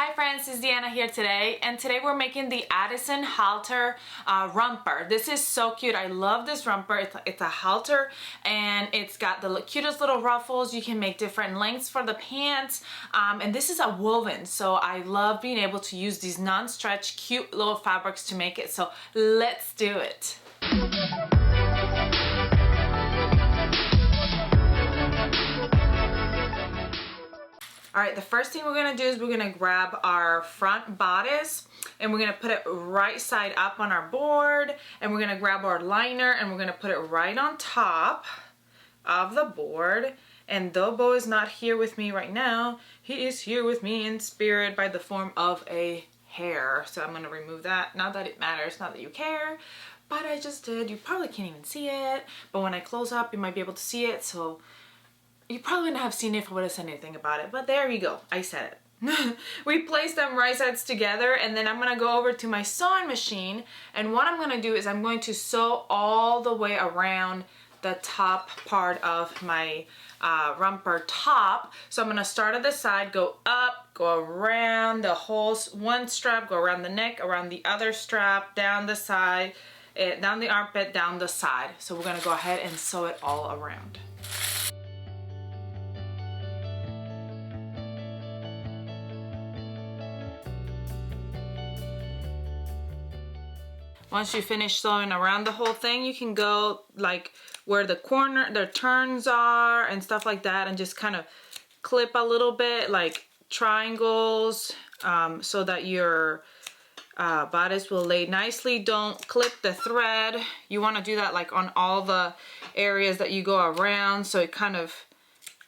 Hi friends, it's Deanna here today, and today we're making the Addison Halter romper. This is so cute. I love this romper. It's a halter, and it's got the cutest little ruffles. You can make different lengths for the pants, and this is a woven, so I love being able to use these non-stretch, cute little fabrics to make it. So let's do it. Alright, the first thing we're going to do is we're going to grab our front bodice and we're going to put it right side up on our board, and we're going to grab our liner and we're going to put it right on top of the board. And though Bo is not here with me right now, he is here with me in spirit by the form of a hair. So I'm going to remove that. Not that it matters, not that you care, but I just did. You probably can't even see it, but when I close up you might be able to see it. So you probably wouldn't have seen it if I would have said anything about it, but there you go. I said it. We placed them right sides together, and then I'm going to go over to my sewing machine, and what I'm going to do is I'm going to sew all the way around the top part of my romper top. So I'm going to start at the side, go up, go around the whole one strap, go around the neck, around the other strap, down the side, down the armpit, down the side. So we're going to go ahead and sew it all around. Once you finish sewing around the whole thing, you can go like where the turns are and stuff like that, and just kind of clip a little bit, like triangles, so that your bodice will lay nicely. Don't clip the thread. You want to do that like on all the areas that you go around, so it kind of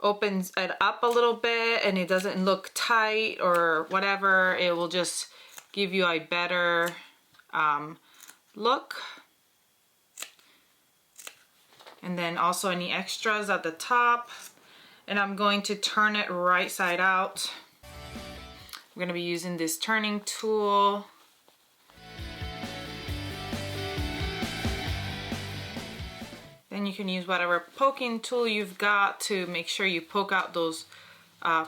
opens it up a little bit and it doesn't look tight or whatever. It will just give you a better look. And then also any extras at the top, and I'm going to turn it right side out. I'm going to be using this turning tool. Then you can use whatever poking tool you've got to make sure you poke out those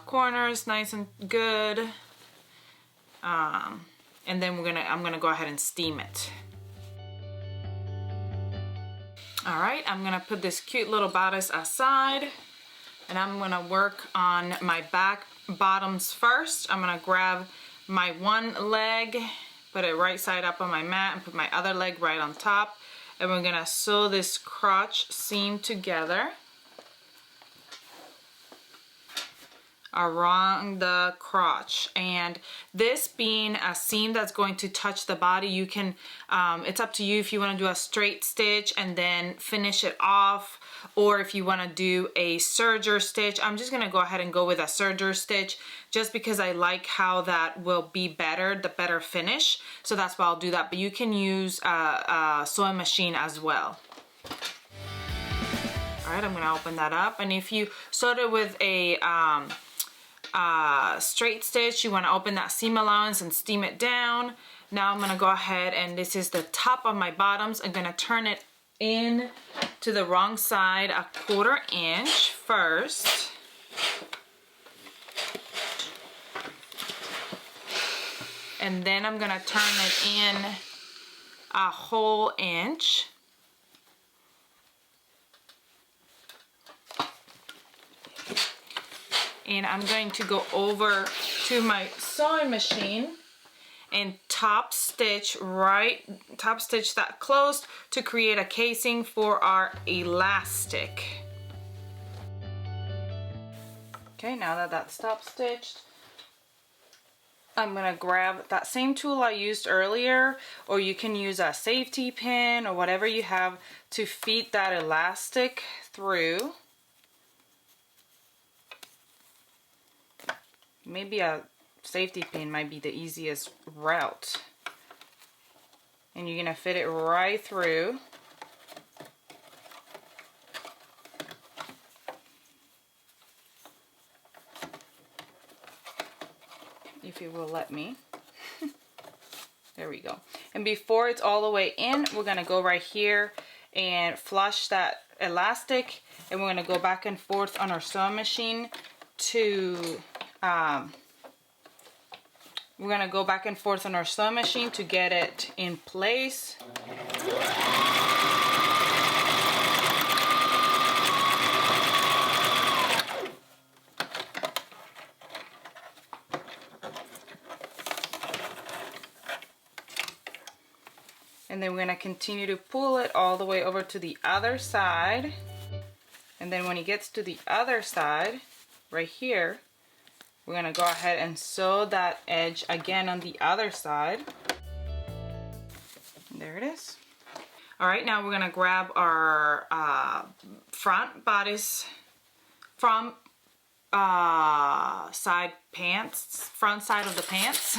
corners nice and good. And then I'm gonna go ahead and steam it. Alright, I'm gonna put this cute little bodice aside, and I'm gonna work on my back bottoms first. I'm gonna grab my one leg, put it right side up on my mat, and put my other leg right on top, and we're gonna sew this crotch seam together around the crotch. And this being a seam that's going to touch the body, you can it's up to you if you want to do a straight stitch and then finish it off, or if you want to do a serger stitch. I'm just going to go ahead and go with a serger stitch just because I like how that will be better, the better finish. So that's why I'll do that, but you can use a sewing machine as well. Alright, I'm going to open that up, and if you sewed it with a straight stitch, you want to open that seam allowance and steam it down. Now I'm going to go ahead, and this is the top of my bottoms. I'm going to turn it in to the wrong side a 1/4 inch first. And then I'm going to turn it in a whole inch. And I'm going to go over to my sewing machine and top stitch that closed to create a casing for our elastic. Okay, now that that's top stitched, I'm gonna grab that same tool I used earlier, or you can use a safety pin or whatever you have to feed that elastic through. Maybe a safety pin might be the easiest route. And you're gonna fit it right through. If it will let me. There we go. And before it's all the way in, we're gonna go right here and flush that elastic, and we're gonna go back and forth on our sewing machine to We're gonna go back and forth on our sewing machine to get it in place. And then we're gonna continue to pull it all the way over to the other side. And then when it gets to the other side, right here, we're gonna go ahead and sew that edge again on the other side. There it is. All right, now we're gonna grab our front bodice, front side pants, front side of the pants.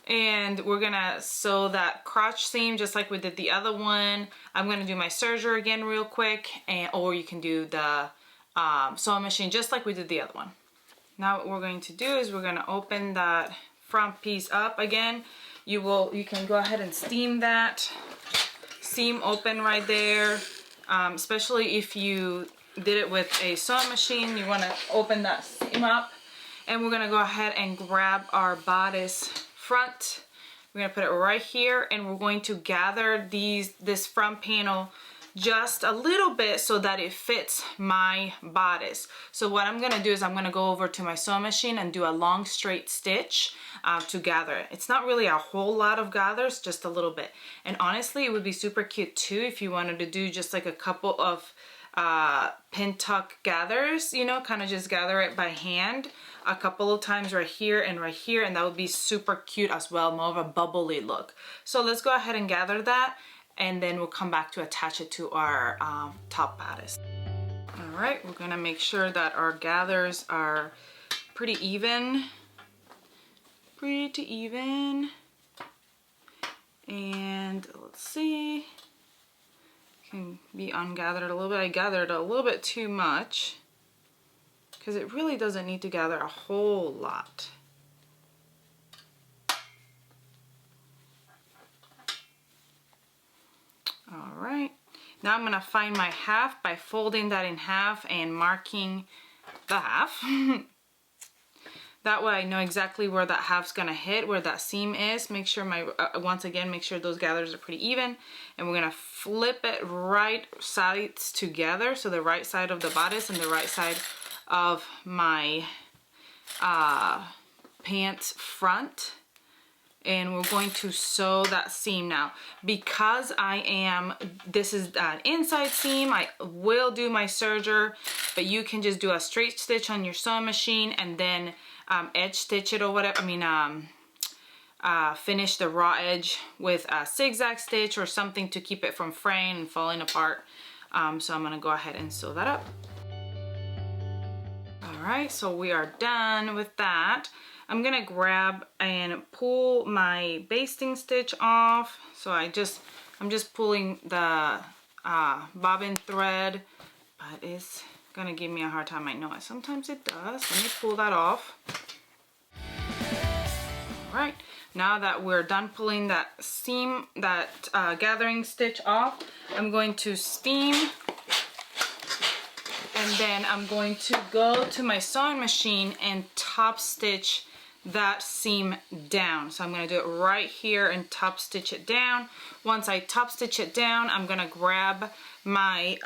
And we're gonna sew that crotch seam just like we did the other one. I'm gonna do my serger again real quick, or you can do the sewing machine just like we did the other one. Now what we're going to do is we're gonna open that front piece up again. You can go ahead and steam that seam open right there, especially if you did it with a sewing machine. You want to open that seam up, and we're gonna go ahead and grab our bodice front. We're gonna put it right here, and we're going to gather this front panel just a little bit so that it fits my bodice. So what I'm gonna do is I'm gonna go over to my sewing machine and do a long straight stitch to gather it. It's not really a whole lot of gathers, just a little bit. And honestly, it would be super cute too if you wanted to do just like a couple of pin tuck gathers, you know, kind of just gather it by hand a couple of times right here, and that would be super cute as well, more of a bubbly look. So let's go ahead and gather that, and then we'll come back to attach it to our top bodice. All right, we're gonna make sure that our gathers are pretty even. And let's see, can be ungathered a little bit. I gathered a little bit too much because it really doesn't need to gather a whole lot. All right, now I'm gonna find my half by folding that in half and marking the half. That way I know exactly where that half's gonna hit, where that seam is. Make sure once again, make sure those gathers are pretty even. And we're gonna flip it right sides together. So the right side of the bodice and the right side of my pants front. And we're going to sew that seam now. Because this is an inside seam, I will do my serger, but you can just do a straight stitch on your sewing machine and then edge stitch it or whatever. Finish the raw edge with a zigzag stitch or something to keep it from fraying and falling apart. So I'm gonna go ahead and sew that up. All right, so we are done with that. I'm gonna grab and pull my basting stitch off. So I'm just pulling the bobbin thread, but it's gonna give me a hard time. I know it. Sometimes it does. Let me pull that off. All right. Now that we're done pulling that seam, that gathering stitch off, I'm going to steam, and then I'm going to go to my sewing machine and top stitch that seam down. So I'm going to do it right here and top stitch it down. Once I top stitch it down, I'm going to grab my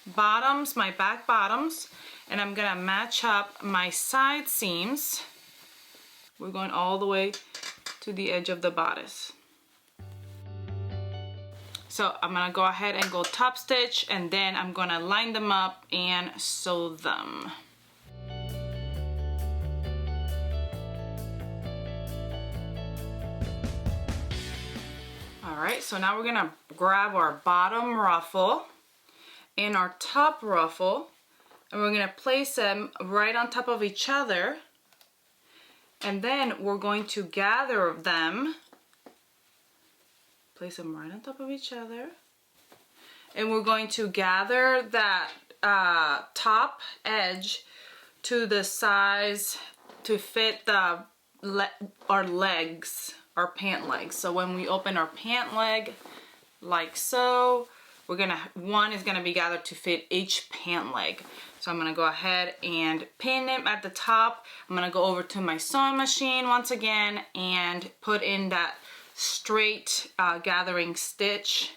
bottoms, my back bottoms, and I'm going to match up my side seams. We're going all the way to the edge of the bodice. So I'm gonna go ahead and go top stitch, and then I'm gonna line them up and sew them. All right, so now we're gonna grab our bottom ruffle and our top ruffle, and we're gonna place them right on top of each other. And then we're going to gather them, place them right on top of each other. And we're going to gather that top edge to the size to fit our legs, our pant legs. So when we open our pant leg, like so, one is gonna be gathered to fit each pant leg. So I'm gonna go ahead and pin them at the top. I'm gonna go over to my sewing machine once again and put in that straight gathering stitch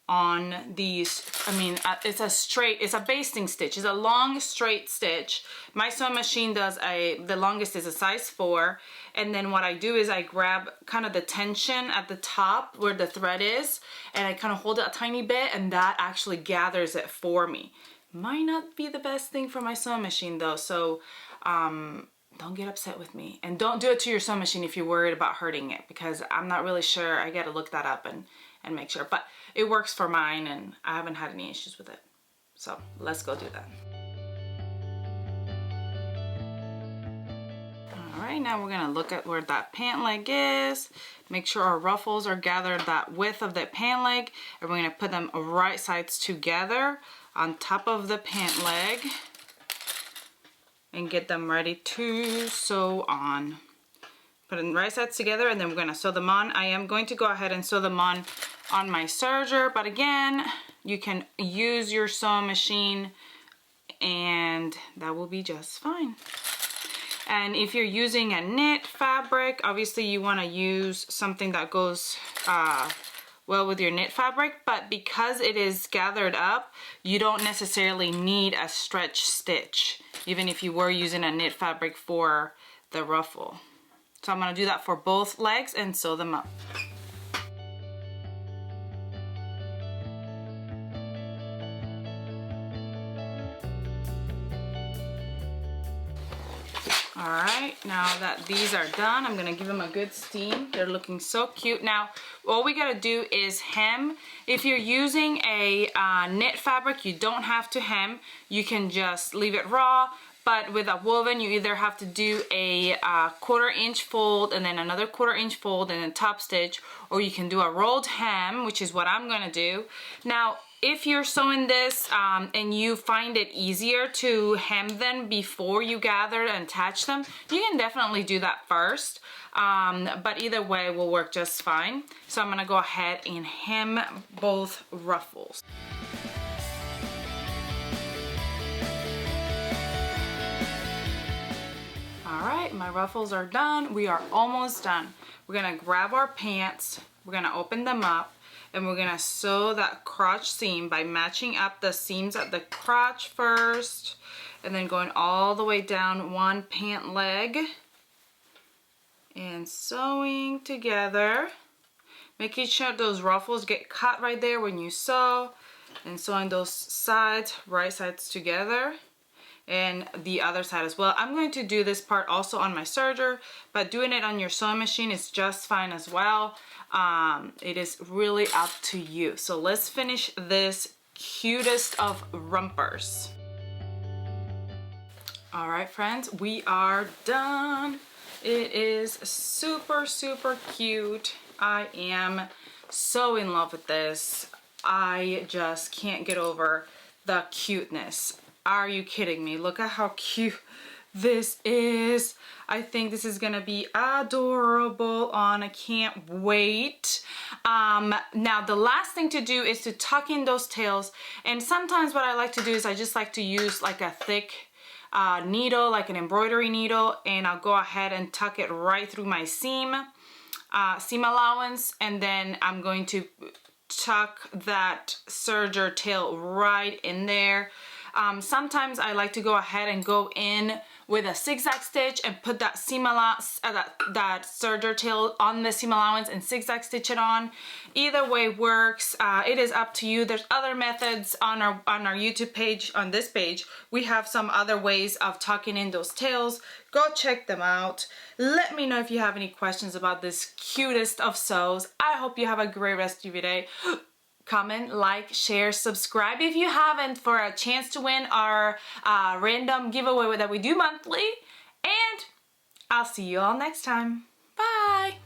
on these. I mean, it's a basting stitch. It's a long straight stitch. My sewing machine does the longest is a size 4. And then what I do is I grab kind of the tension at the top where the thread is, and I kind of hold it a tiny bit, and that actually gathers it for me. Might not be the best thing for my sewing machine though, so don't get upset with me. And don't do it to your sewing machine if you're worried about hurting it, because I'm not really sure. I gotta look that up and make sure. But it works for mine, and I haven't had any issues with it. So let's go do that. All right, now we're gonna look at where that pant leg is. Make sure our ruffles are gathered that width of the pant leg, and we're gonna put them right sides together on top of the pant leg and get them ready to sew on. Put them right sides together, and then we're gonna sew them on. I am going to go ahead and sew them on my serger, but again, you can use your sewing machine and that will be just fine. And if you're using a knit fabric, obviously you wanna use something that goes well with your knit fabric, but because it is gathered up, you don't necessarily need a stretch stitch, even if you were using a knit fabric for the ruffle. So I'm gonna do that for both legs and sew them up. All right, now that these are done, I'm gonna give them a good steam. They're looking so cute. Now, all we gotta do is hem. If you're using a knit fabric, you don't have to hem. You can just leave it raw. But with a woven, you either have to do a 1/4 inch fold and then another 1/4 inch fold and then top stitch, or you can do a rolled hem, which is what I'm gonna do. Now, if you're sewing this and you find it easier to hem them before you gather and attach them, you can definitely do that first. But either way will work just fine. So I'm gonna go ahead and hem both ruffles. All right, my ruffles are done. We are almost done. We're gonna grab our pants, we're gonna open them up, and we're gonna sew that crotch seam by matching up the seams at the crotch first, and then going all the way down one pant leg, and sewing together, making sure those ruffles get cut right there when you sew, and sewing those sides, right sides together, and the other side as well. I'm going to do this part also on my serger, but doing it on your sewing machine is just fine as well. It is really up to you. So let's finish this cutest of rompers. All right, friends, we are done. It is super, super cute. I am so in love with this. I just can't get over the cuteness. Are you kidding me? Look at how cute this is. I think this is gonna be adorable on. I can't wait. Now the last thing to do is to tuck in those tails, and sometimes what I like to do is I just like to use like a thick needle, like an embroidery needle, and I'll go ahead and tuck it right through my seam allowance, and then I'm going to tuck that serger tail right in there. Sometimes I like to go ahead and go in with a zigzag stitch and put that seam allowance, that serger tail on the seam allowance and zigzag stitch it on. Either way works. It is up to you. There's other methods on our YouTube page. On this page, we have some other ways of tucking in those tails. Go check them out. Let me know if you have any questions about this cutest of sews. I hope you have a great rest of your day. Comment, like, share, subscribe if you haven't, for a chance to win our random giveaway that we do monthly. And I'll see you all next time. Bye!